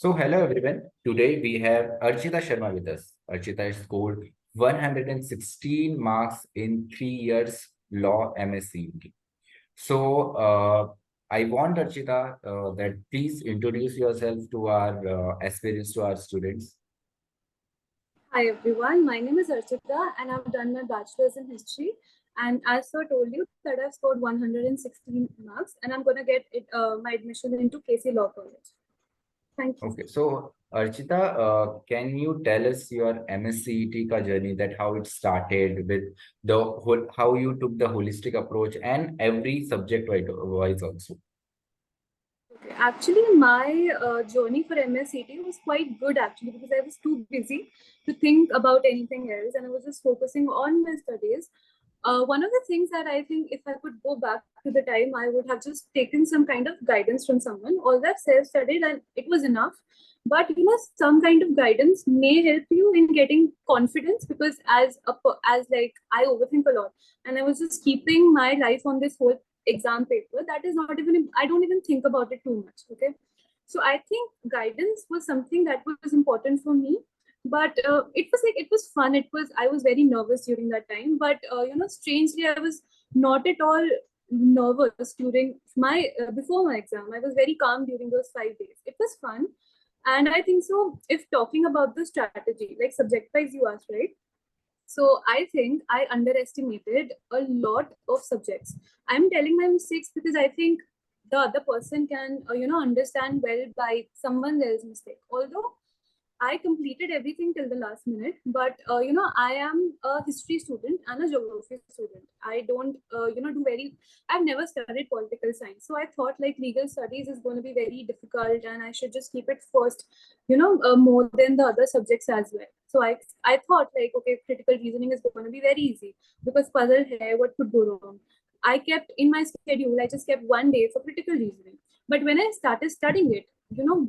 So hello everyone. Today we have Archita Sharma with us. Archita has scored 116 marks in 3 years law MSc. So I want Archita that please introduce yourself to our aspirants, to our students. Hi everyone, my name is Archita and I've done my bachelor's in history. And as I told you that I've scored 116 marks and I'm going to get my admission into KC Law College. Thank you. Okay, so Archita, can you tell us your MSCET ka journey, that how it started with the whole, how you took the holistic approach and every subject wise also? Okay. Actually, my journey for MSCT was quite good actually because I was too busy to think about anything else and I was just focusing on my studies. One of the things that I think if I could go back to the time, I would have just taken some kind of guidance from someone. Although I've self-studied and it was enough, but some kind of guidance may help you in getting confidence because as like I overthink a lot, and I was just keeping my life on this whole exam paper. That is not even, I don't even think about it too much. Okay, so I think guidance was something that was important for me, but it was fun. I was very nervous during that time, but strangely I was not at all nervous during my before my exam. I was very calm during those 5 days. It was fun. And I think so, if talking about the strategy, like subject wise you asked, right? So I think I underestimated a lot of subjects. I'm telling my mistakes because I think the other person can understand well by someone else's mistake. Although I completed everything till the last minute, but I am a history student and a geography student. I don't do very. I've never studied political science, so I thought like legal studies is going to be very difficult, and I should just keep it first, more than the other subjects as well. So I thought like, okay, critical reasoning is going to be very easy because puzzle hai, what could go wrong? I kept in my schedule. I just kept 1 day for critical reasoning, but when I started studying it,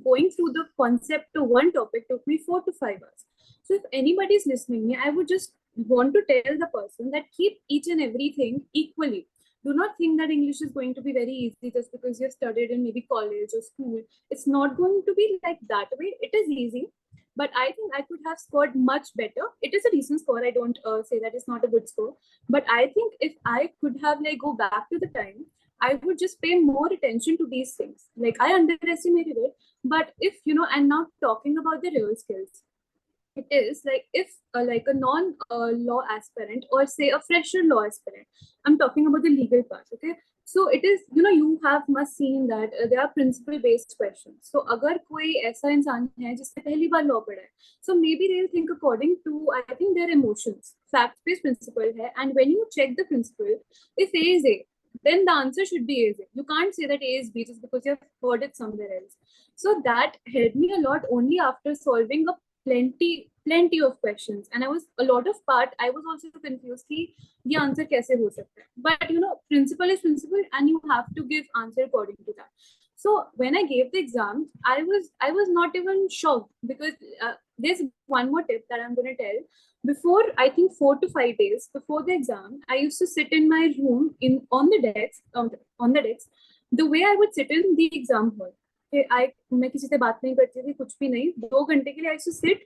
going through the concept to one topic took me 4 to 5 hours. So if anybody is listening me, I would just want to tell the person that keep each and everything equally. Do not think that English is going to be very easy just because you've studied in maybe college or school. It's not going to be like that way. It is easy, but I think I could have scored much better. It is a decent score. I don't say that it's not a good score, but I think if I could have like go back to the time, I would just pay more attention to these things. Like I underestimated it, but if and now talking about the real skills, it is like if like a non law aspirant or say a fresher law aspirant, I'm talking about the legal part. Okay, so it is you have must seen that there are principle based questions. So अगर कोई ऐसा इंसान है जिसने पहली बार law पढ़ा है, so maybe they'll think according to, I think, their emotions. Fact based principle है, and when you check the principle, if A is A, then the answer should be A is A. You can't say that A is B just because you have heard it somewhere else. So that helped me a lot only after solving a plenty of questions, and I was a lot of part I was also confused ki ye answer kaise ho sakta hai, but principle is principle and you have to give answer according to that. So when I gave the exam, I was not even shocked because there's one more tip that I'm going to tell. Before, I think 4 to 5 days before the exam, I used to sit in my room in on the desk the way I would sit in the exam hall. मैं किसी से बात नहीं करती थी, कुछ भी नहीं. 2 घंटे के लिए आई टू सिट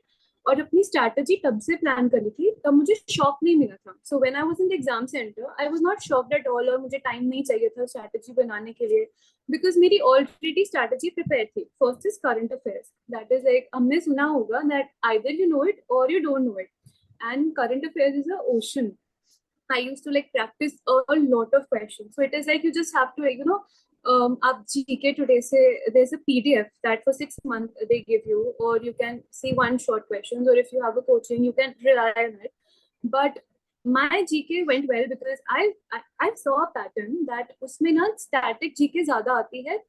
और अपनी स्ट्रैटेजी तब से प्लान करी थी, तब मुझे शॉक नहीं मिला था. So when I was in the exam centre, I was not shocked at all, और मुझे टाइम नहीं चाहिए था स्ट्रैटेजी बनाने के लिए बिकॉज मेरी ऑलरेडी स्ट्रैटेजी प्रिपेयर थी. First is current affairs. That is like, हमने सुना होगा that either you know it or you don't know it, and current affairs is a ocean. I used to like practice a lot of questions. So it is like you just have to up GK today say there's a PDF that for 6 months they give you, or you can see one short questions, or if you have a coaching you can rely on it. But my GK went well because I saw a pattern that उसमें ना static GK ज़्यादा आती है,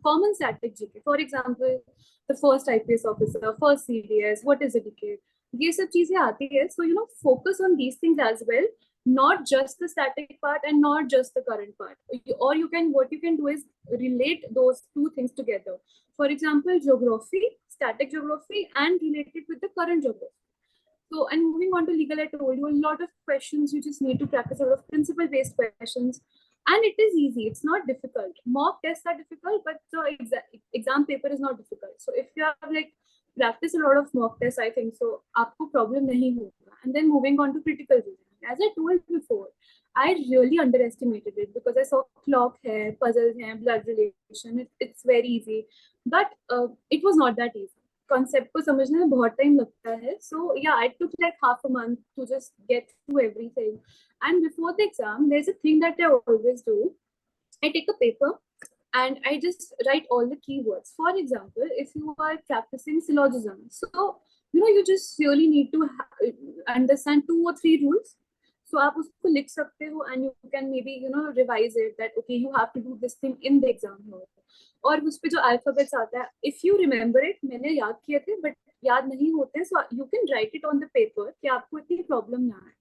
common static GK. For example, the first IPS officer, first CDS, what is a DK? ये सब चीजें आती है. So focus on these things as well, not just the static part and not just the current part. Or what you can do is relate those two things together. For example, geography, static geography, and relate it with the current geography. So, and moving on to legal, I told you a lot of questions. You just need to practice a lot of principle based questions. And it is easy. It's not difficult. Mock tests are difficult, but the exam paper is not difficult. So if you have like practice a lot of mock tests, I think so, आपको problem नहीं होगा. And then moving on to critical reasoning. As I told before, I really underestimated it because I saw clock hai, puzzles hai, blood relation. It's very easy, but it was not that easy. Concept को समझने में बहुत time लगता है. So yeah, I took like half a month to just get through everything. And before the exam, there's a thing that I always do. I take a paper and I just write all the keywords. For example, if you are practicing syllogism, so you just really need to understand 2 or 3 rules. So आप उसको लिख सकते हो and you can maybe revise it that okay you have to do this thing in the exam hall. और उस पे जो alphabets आता है, if you remember it, मैंने याद किए थे but याद नहीं होते, so you can write it on the paper कि आपको इतनी problem ना आए.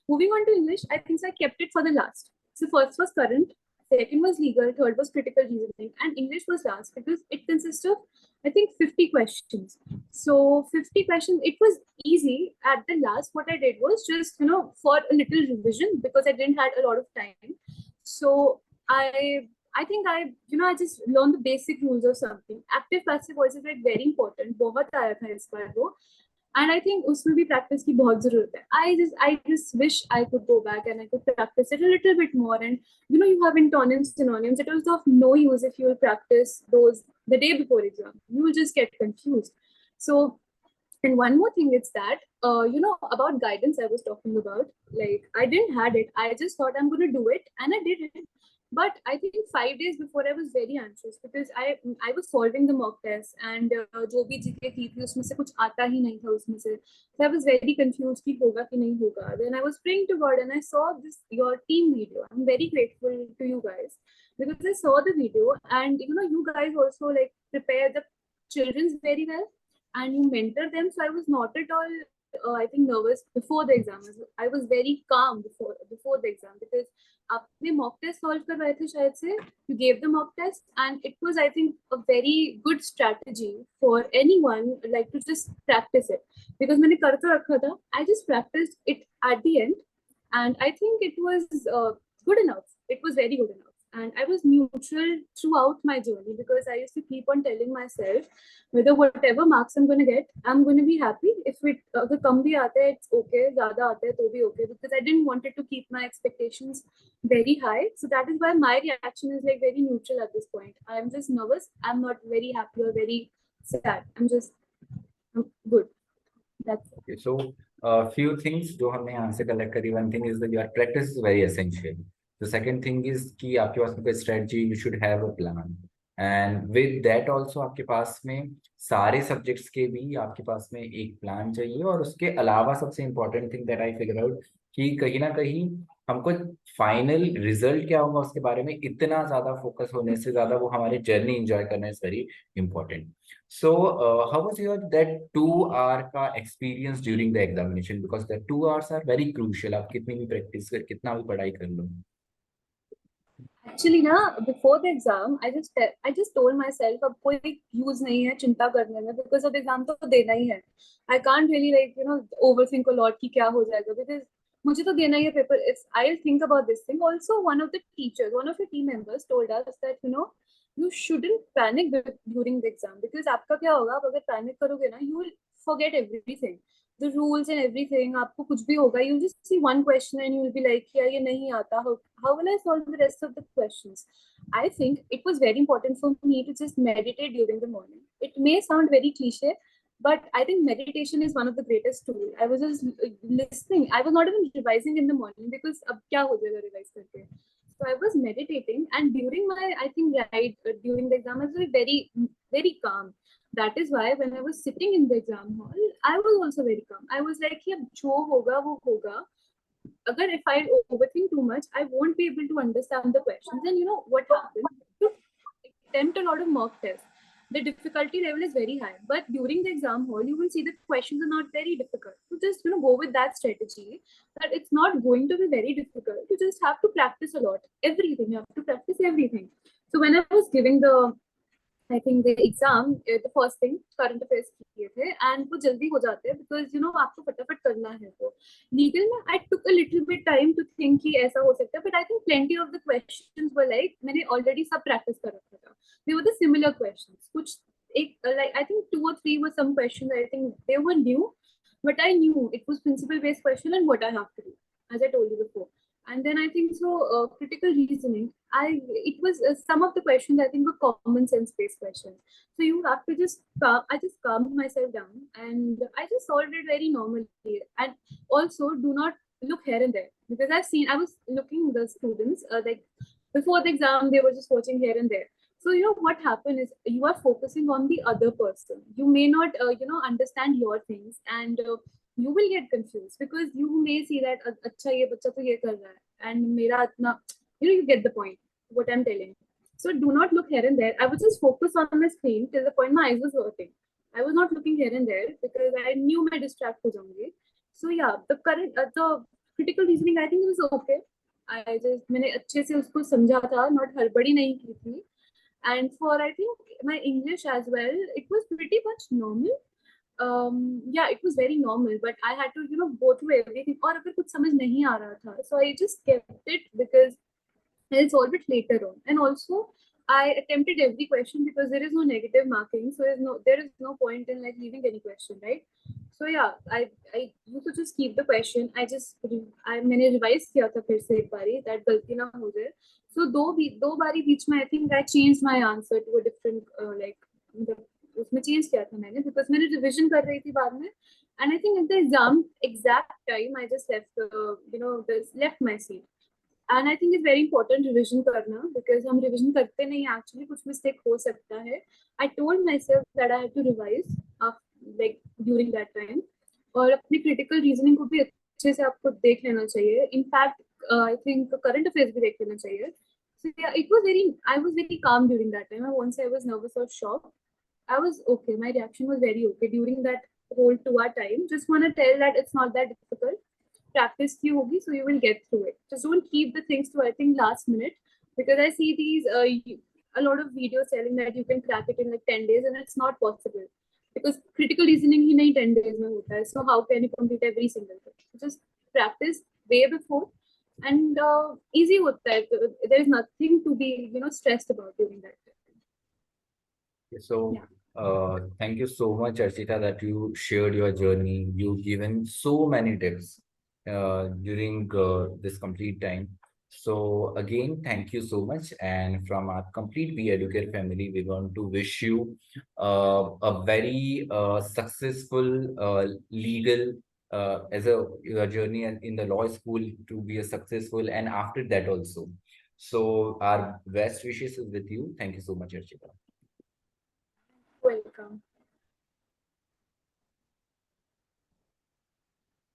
Moving on to English, I think I kept it for the last. So first was current, second was legal, third was critical reasoning, and English was last because it consists of, I think, 50 questions. So 50 questions, it was easy. At the last, what I did was just, for a little revision because I didn't have a lot of time. So I think I just learned the basic rules or something. Active passive voice is like very important. बहुत आया था इस बार वो. And I think उसमें भी practice की बहुत ज़रूरत है. I just wish I could go back and I could practice it a little bit more. And you have antonyms, synonyms. It was of no use if you will practice those the day before exam. You will just get confused. So, and one more thing is that about guidance I was talking about. Like I didn't had it. I just thought I'm going to do it, and I did it. But I think 5 days before I was very anxious because I was solving the mock test and जो भी GK की थी उसमें से कुछ आता ही नहीं था उसमें से. So I was very confused कि होगा कि नहीं होगा. Then I was praying to God and I saw this your team video. I'm very grateful to you guys because I saw the video and you guys also like prepare the children very well and you mentor them. So I was not at all I think nervous before the exam. I was very calm before the exam because आपने mock test solve करवाए थे शायद से. You gave the mock test and it was I think a very good strategy for anyone like to just practice it because मैंने कर तो रखा था. I just practiced it at the end and I think it was good enough. It was very good enough. And I was neutral throughout my journey because I used to keep on telling myself whether whatever marks I'm going to get, I'm going to be happy. If it अगर कम भी आता है, it's okay. ज़्यादा आता है तो भी okay because I didn't wanted to keep my expectations very high. So that is why my reaction is like very neutral at this point. I'm just nervous. I'm not very happy or very sad. I'm good. That's it. Okay, so few things जो हमने यहाँ से collect करी. One thing is that your practice is very essential. The second thing is कि आपके पास में कोई strategy, you should have a plan. And with that also आपके पास में सारे subjects के भी आपके पास में एक plan चाहिए. और उसके अलावा सबसे important thing that I figure out कि कहीं ना कहीं हमको फाइनल रिजल्ट क्या होगा उसके बारे में इतना ज्यादा फोकस होने से ज्यादा वो हमारी जर्नी एंजॉय करना is very important. So, how was your that 2 hour का experience during the examination? Because the 2 hours are very crucial. आप कितनी भी practice कर, कितना भी पढ़ाई कर लो. Actually ना before the exam I just told myself अब कोई use नहीं है चिंता करने में because अब exam तो देना ही है. I can't really like overthink a lot कि क्या हो जाएगा because मुझे तो देना ही है paper. If I'll think about this thing. Also one of the teachers, one of your team members told us that you shouldn't panic during the exam because आपका क्या होगा आप अगर panic करोगे ना you will forget everything. The rules and everything, आपको कुछ भी होगा, you'll just see one question and you'll be like, यार ये नहीं आता, how will I solve the rest of the questions? I think it was very important for me to just meditate during the morning. It may sound very cliche, but I think meditation is one of the greatest tools. I was just listening. I was not even revising in the morning because अब क्या हो जाएगा revise करके. So I was meditating and during my, I think during the exam I was very, very calm. That is why when I was sitting in the exam hall, I was also very calm. I was like, yeah, जो होगा वो होगा. Agar if I overthink too much, I won't be able to understand the questions. And what happens? You attempt a lot of mock tests. The difficulty level is very high. But during the exam hall, you will see the questions are not very difficult. So just go with that strategy that it's not going to be very difficult. You just have to practice a lot. Everything. You have to practice everything. So when I was giving the I think the exam, the first thing current affairs किए थे and वो जल्दी हो जाते हैं because you know आपको फटाफट करना है तो legal में I took a little bit time to think कि ऐसा हो सकता है but I think plenty of the questions were like मैंने already सब practice कर रखा था. They were the similar questions. कुछ एक like I think 2 or 3 were some questions I think they were new but I knew it was principle based question and what I have to do as I told you before. And then I think so critical reasoning it was some of the questions I think were common sense based questions, so you have to just I just calmed myself down and I just solved it very normally. And also do not look here and there because I was looking the students like before the exam they were just watching here and there. So you know what happened is you are focusing on the other person. You may not understand your things and you will get confused because you may see that अच्छा ये बच्चा तो ये कर रहा है and मेरा इतना you get the point what I'm telling. So do not look here and there. I was just focused on my screen till the point my eyes was hurting. I was not looking here and there because I knew मैं distract हो जाऊंगी. So yeah, the critical reasoning I think it was okay. I just मैंने अच्छे से उसको समझा था, not हड़बड़ी नहीं की थी. And for I think my English as well, it was pretty much normal. Yeah, it was very normal, but I had to go through everything. और अगर कुछ समझ नहीं आ रहा था, so I just kept it because I'll solve it later on. And also, I attempted every question because there is no negative marking, so there is no point in like leaving any question, right? So yeah, I used to just keep the question. मैंने revise किया था फिर से एक बारी that गलती ना हो जाए. So दो बारी बीच में I think I changed my answer to a different उसमें change किया था मैंने because मैंने revision कर रही थी बाद में. And I think at the exam exact time I just left my seat. And I think it's very important revision करना because हम revision करते नहीं actually कुछ mistake हो सकता है. I told myself that I had to revise like during that time और अपनी critical reasoning को भी अच्छे से आपको देख लेना चाहिए. In fact, I think current affairs भी देख लेना चाहिए. So yeah, I was very calm during that time. Once I was nervous or shocked, I was okay. My reaction was very okay during that whole 2 hour time. Just want to tell that it's not that difficult. Practice की होगी, so you will get through it. Just don't keep the things to I think last minute because I see these a lot of videos telling that you can crack it in like 10 days and it's not possible because critical reasoning ही नहीं 10 days में होता है. So how can you complete every single thing? Just practice way before and easy होता है. There is nothing to be stressed about during that time. So, thank you so much, Archita, that you shared your journey. You've given so many tips during this complete time. So, again, thank you so much. And from our complete Be EduCARE family, we want to wish you a very successful legal as your journey in the law school to be a successful, and after that also. So, our best wishes is with you. Thank you so much, Archita. Welcome.